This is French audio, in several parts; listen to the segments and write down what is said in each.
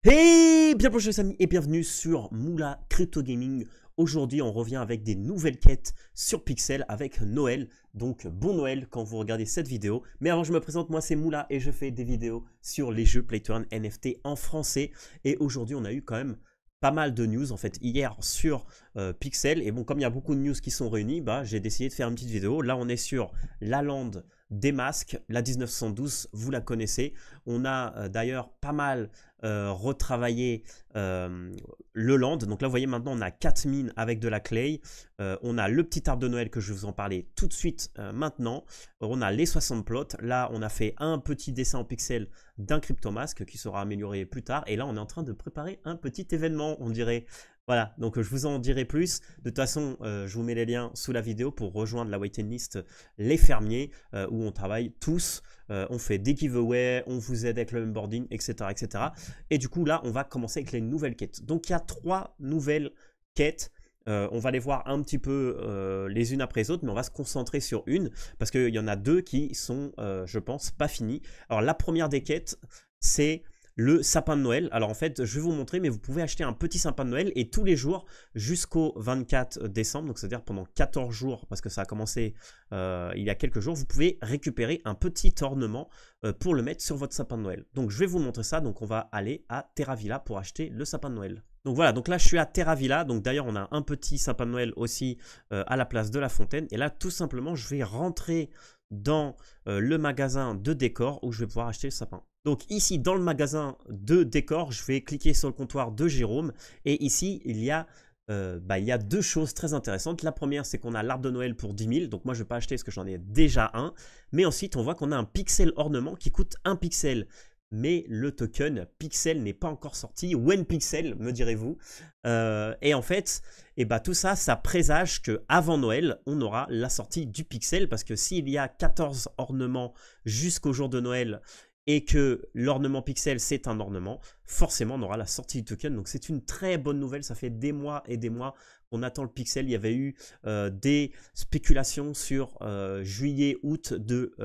Hey, bien bonjour les amis et bienvenue sur Moula Crypto Gaming. Aujourd'hui on revient avec des nouvelles quêtes sur Pixel avec Noël. Donc bon Noël quand vous regardez cette vidéo. Mais avant je me présente, moi c'est Moula et je fais des vidéos sur les jeux Play to Earn NFT en français. Et aujourd'hui on a eu quand même pas mal de news en fait hier sur Pixel. Et bon, comme il y a beaucoup de news qui sont réunies, j'ai décidé de faire une petite vidéo. Là on est sur la lande des masques, la 1912, vous la connaissez. On a d'ailleurs pas mal retravaillé le land. Donc là, vous voyez, maintenant, on a 4 mines avec de la clay. On a le petit arbre de Noël que je vais vous en parler tout de suite maintenant. On a les 60 plots. Là, on a fait un petit dessin en pixel d'un cryptomasque qui sera amélioré plus tard. Et là, on est en train de préparer un petit événement, on dirait. Voilà, donc je vous en dirai plus. De toute façon, je vous mets les liens sous la vidéo pour rejoindre la waiting list Les Fermiers, où on travaille tous. On fait des giveaways, on vous aide avec le onboarding, etc., etc. Et du coup, là, on va commencer avec les nouvelles quêtes. Donc, il y a 3 nouvelles quêtes. On va les voir un petit peu les unes après les autres, mais on va se concentrer sur une, parce qu'il y en a 2 qui sont, je pense, pas finies. Alors, la première des quêtes, c'est le sapin de Noël. Alors en fait, je vais vous montrer, mais vous pouvez acheter un petit sapin de Noël et tous les jours jusqu'au 24 décembre, donc c'est-à-dire pendant 14 jours, parce que ça a commencé il y a quelques jours, vous pouvez récupérer un petit ornement pour le mettre sur votre sapin de Noël. Donc je vais vous montrer ça, donc on va aller à Terra Villa pour acheter le sapin de Noël. Donc voilà, donc là je suis à Terra Villa, donc d'ailleurs on a un petit sapin de Noël aussi à la place de la fontaine, et là tout simplement je vais rentrer dans le magasin de décor où je vais pouvoir acheter le sapin. Donc ici dans le magasin de décor, je vais cliquer sur le comptoir de Jérôme et ici il y a 2 choses très intéressantes. La première, c'est qu'on a l'arbre de Noël pour 10 000, donc moi je ne vais pas acheter parce que j'en ai déjà un. Mais ensuite on voit qu'on a un pixel ornement qui coûte 1 pixel. Mais le token Pixel n'est pas encore sorti. When Pixel, me direz-vous. Et en fait, tout ça, ça présage qu'avant Noël, on aura la sortie du Pixel. Parce que s'il y a 14 ornements jusqu'au jour de Noël et que l'ornement Pixel, c'est un ornement, forcément, on aura la sortie du token. Donc c'est une très bonne nouvelle. Ça fait des mois et des mois qu'on attend le Pixel. Il y avait eu des spéculations sur juillet, août de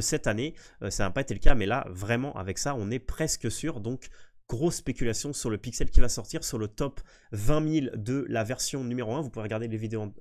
cette année. Ça n'a pas été le cas, mais là, vraiment, avec ça, on est presque sûr. Donc, grosse spéculation sur le Pixel qui va sortir sur le top 20 000 de la version numéro 1. Vous pouvez regarder les vidéos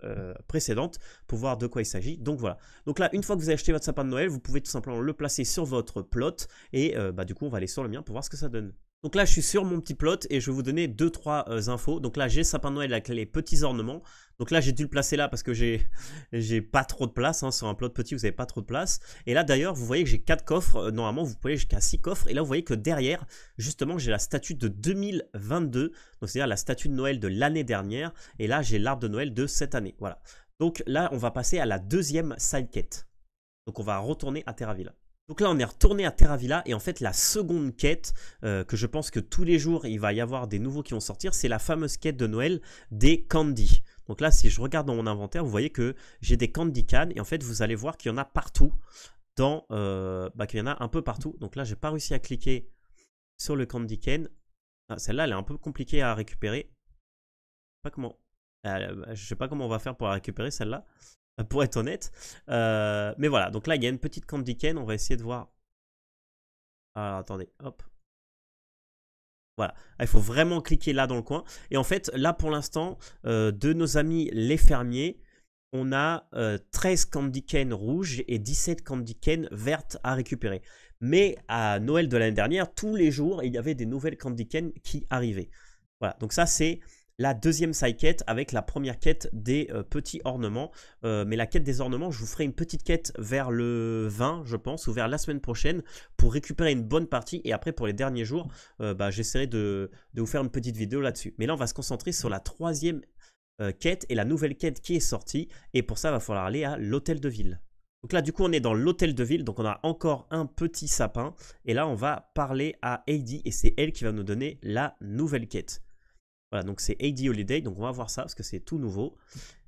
précédentes pour voir de quoi il s'agit. Donc voilà. Donc là, une fois que vous avez acheté votre sapin de Noël, vous pouvez tout simplement le placer sur votre plot. Et du coup, on va aller sur le mien pour voir ce que ça donne. Donc là, je suis sur mon petit plot et je vais vous donner 2-3 infos. Donc là, j'ai le sapin de Noël avec les petits ornements. Donc là, j'ai dû le placer là parce que j'ai pas trop de place. Sur un plot petit, vous n'avez pas trop de place. Et là, d'ailleurs, vous voyez que j'ai 4 coffres. Normalement, vous pouvez aller jusqu'à 6 coffres. Et là, vous voyez que derrière, justement, j'ai la statue de 2022. Donc, c'est-à-dire la statue de Noël de l'année dernière. Et là, j'ai l'arbre de Noël de cette année. Voilà. Donc là, on va passer à la deuxième side quête. Donc, on va retourner à Terra Villa. Donc là, on est retourné à Terra Villa et en fait, la seconde quête, que je pense que tous les jours, il va y avoir des nouveaux qui vont sortir, c'est la fameuse quête de Noël des candy. Donc là, si je regarde dans mon inventaire, vous voyez que j'ai des candy can et en fait, vous allez voir qu'il y en a partout, qu'il y en a un peu partout. Donc là, j'ai pas réussi à cliquer sur le candy can. Ah, celle-là, elle est un peu compliquée à récupérer. Je sais pas comment on va faire pour la récupérer, celle-là. Pour être honnête. Mais voilà, donc là, il y a une petite candy cane. On va essayer de voir. Alors, attendez, hop. Voilà, il faut vraiment cliquer là dans le coin. Et en fait, là, pour l'instant, de nos amis les fermiers, on a 13 candy cane rouges et 17 candy cane vertes à récupérer. Mais à Noël de l'année dernière, tous les jours, il y avait des nouvelles candy cane qui arrivaient. Voilà, donc ça, c'est la deuxième side quête avec la première quête des petits ornements. Mais la quête des ornements, je vous ferai une petite quête vers le 20, je pense, ou vers la semaine prochaine pour récupérer une bonne partie. Et après, pour les derniers jours, j'essaierai de vous faire une petite vidéo là-dessus. Mais là, on va se concentrer sur la troisième quête et la nouvelle quête qui est sortie. Et pour ça, il va falloir aller à l'hôtel de ville. Donc là, du coup, on est dans l'hôtel de ville. Donc, on a encore un petit sapin. Et là, on va parler à Heidi et c'est elle qui va nous donner la nouvelle quête. Voilà, donc c'est Heidi Holiday, donc on va voir ça parce que c'est tout nouveau.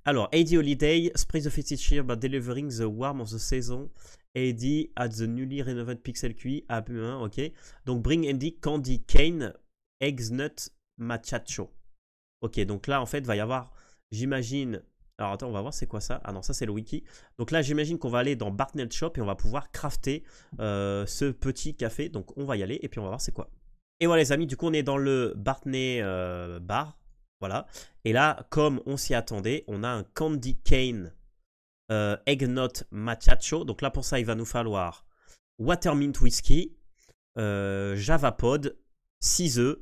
Alors, Heidi Holiday, spread the festive cheer by delivering the warmth of the season. Heidi at the newly renovated Pixel QI, ok. Donc, bring Heidi candy cane, eggs nut machacho. Ok, donc là, en fait, va y avoir, j'imagine... Alors, attends, on va voir c'est quoi ça. Ah non, ça, c'est le wiki. Donc là, j'imagine qu'on va aller dans Bartnell Shop et on va pouvoir crafter ce petit café. Donc, on va y aller et puis on va voir c'est quoi. Et voilà les amis, du coup on est dans le Bartney bar. Voilà. Et là, comme on s'y attendait, on a un Candy Cane Eggnut Machacho. Donc là pour ça, il va nous falloir Watermint Whiskey, Java Pod, 6 œufs.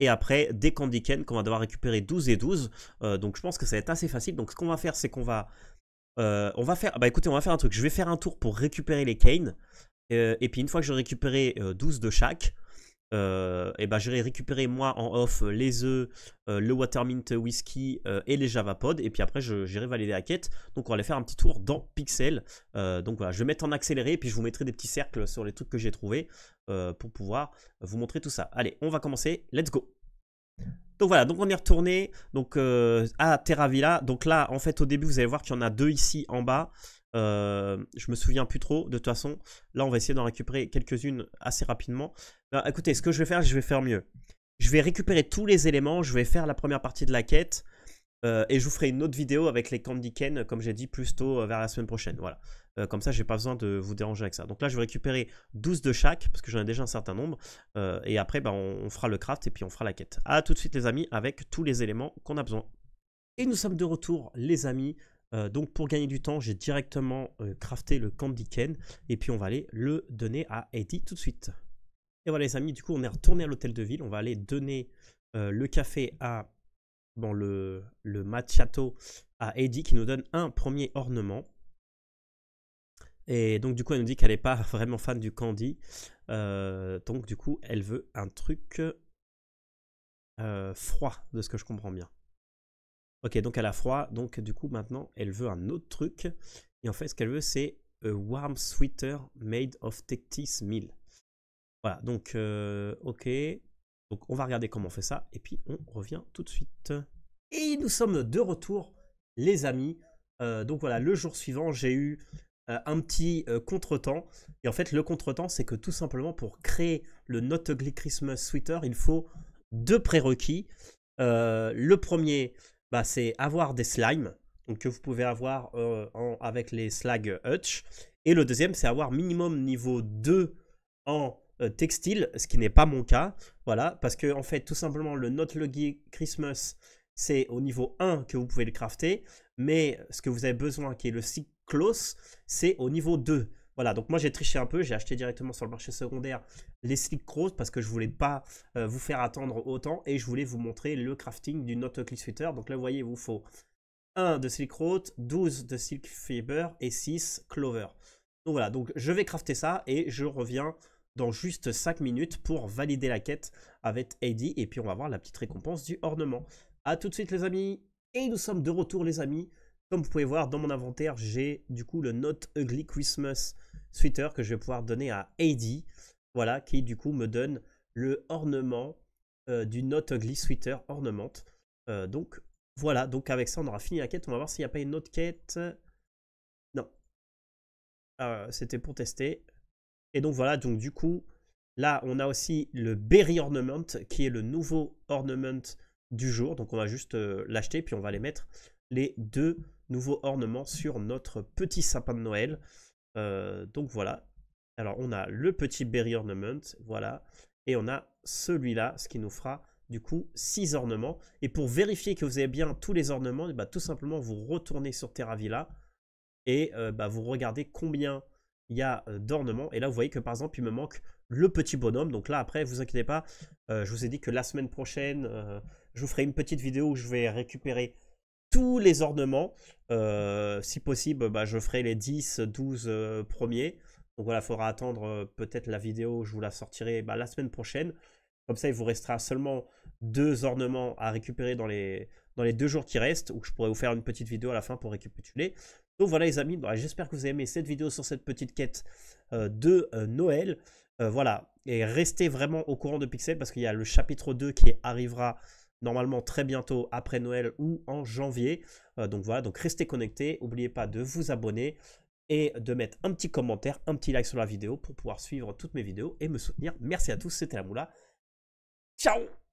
Et après, des Candy Cane qu'on va devoir récupérer 12 et 12. Donc je pense que ça va être assez facile. Donc ce qu'on va faire, c'est qu'on va... écoutez, on va faire un truc. Je vais faire un tour pour récupérer les canes. Et puis une fois que j'aurai récupéré 12 de chaque, j'irai récupérer moi en off les œufs, le Watermint Whisky et les Java Pod. Et puis après, j'irai valider la quête. Donc on va aller faire un petit tour dans Pixel. Donc voilà, je vais mettre en accéléré. Et puis je vous mettrai des petits cercles sur les trucs que j'ai trouvés pour pouvoir vous montrer tout ça. Allez, on va commencer. Let's go! Donc voilà, donc on est retourné donc, à Terravilla. Donc là, en fait, au début, vous allez voir qu'il y en a 2 ici en bas. Je me souviens plus trop. De toute façon, là, on va essayer d'en récupérer quelques-unes assez rapidement. Écoutez, ce que je vais faire mieux. Je vais récupérer tous les éléments. Je vais faire la première partie de la quête. Et je vous ferai une autre vidéo avec les Candy Cane, comme j'ai dit, plus tôt vers la semaine prochaine. Voilà. Comme ça, j'ai pas besoin de vous déranger avec ça. Donc là, je vais récupérer 12 de chaque, parce que j'en ai déjà un certain nombre. Et après, on fera le craft et puis on fera la quête. A tout de suite, les amis, avec tous les éléments qu'on a besoin. Et nous sommes de retour, les amis. Donc pour gagner du temps, j'ai directement crafté le Candy Cane. Et puis on va aller le donner à Eddie tout de suite. Et voilà, les amis, du coup, on est retourné à l'hôtel de ville. On va aller donner le café à... Bon, le Machato à Eddie qui nous donne un premier ornement. Et donc du coup elle nous dit qu'elle n'est pas vraiment fan du candy. Donc du coup elle veut un truc froid, de ce que je comprends bien. Ok, donc elle a froid, donc du coup maintenant elle veut un autre truc. Et en fait ce qu'elle veut c'est a warm sweater made of Tectis meal. Voilà, donc ok. Donc on va regarder comment on fait ça et puis on revient tout de suite. Et nous sommes de retour, les amis. Donc voilà, le jour suivant, j'ai eu un petit contretemps. Et en fait, le contretemps, c'est que tout simplement, pour créer le Not Ugly Christmas Sweater, il faut 2 prérequis. Le premier, c'est avoir des slimes, donc que vous pouvez avoir avec les Slag Hutch. Et le deuxième, c'est avoir minimum niveau 2 en textile, ce qui n'est pas mon cas. Voilà, parce que en fait, tout simplement, le Not Ugly Christmas, c'est au niveau 1 que vous pouvez le crafter, mais ce que vous avez besoin, qui est le Cyclos, c'est au niveau 2. Voilà, donc moi j'ai triché un peu, j'ai acheté directement sur le marché secondaire les Cyclos parce que je voulais pas vous faire attendre autant et je voulais vous montrer le crafting du Not Ugly Sweater. Donc là vous voyez, il vous faut 1 de Silk Road, 12 de Silk Fiber et 6 Clover. Donc voilà, donc je vais crafter ça et je reviens dans juste 5 minutes pour valider la quête avec Eddie et puis on va voir la petite récompense du ornement. A tout de suite les amis, et nous sommes de retour les amis. Comme vous pouvez voir dans mon inventaire, j'ai du coup le Not Ugly Christmas Sweater que je vais pouvoir donner à Eddie. Voilà, qui du coup me donne le ornement du Not Ugly Sweater Ornament. Donc voilà, donc avec ça on aura fini la quête. On va voir s'il n'y a pas une autre quête. Non. C'était pour tester. Et donc voilà, donc du coup, là on a aussi le Berry Ornament qui est le nouveau ornament du jour. Donc on va juste l'acheter puis on va les mettre les 2 nouveaux ornements sur notre petit sapin de Noël. Donc voilà. Alors on a le petit Berry Ornament, voilà. Et on a celui-là, ce qui nous fera du coup 6 ornements. Et pour vérifier que vous avez bien tous les ornements, tout simplement vous retournez sur Terravilla et vous regardez combien il y a d'ornements. Et là vous voyez que par exemple il me manque le petit bonhomme. Donc là après vous inquiétez pas, je vous ai dit que la semaine prochaine je vous ferai une petite vidéo où je vais récupérer tous les ornements. Si possible je ferai les 10-12 premiers. Donc voilà, il faudra attendre peut-être la vidéo, je vous la sortirai la semaine prochaine. Comme ça il vous restera seulement 2 ornements à récupérer dans les 2 jours qui restent, où je pourrais vous faire une petite vidéo à la fin pour récapituler. Donc voilà les amis, j'espère que vous avez aimé cette vidéo sur cette petite quête de Noël. Voilà, et restez vraiment au courant de Pixel parce qu'il y a le chapitre 2 qui arrivera normalement très bientôt après Noël ou en janvier. Donc voilà, donc restez connectés, n'oubliez pas de vous abonner et de mettre un petit commentaire, un petit like sur la vidéo pour pouvoir suivre toutes mes vidéos et me soutenir. Merci à tous, c'était la Moula. Ciao!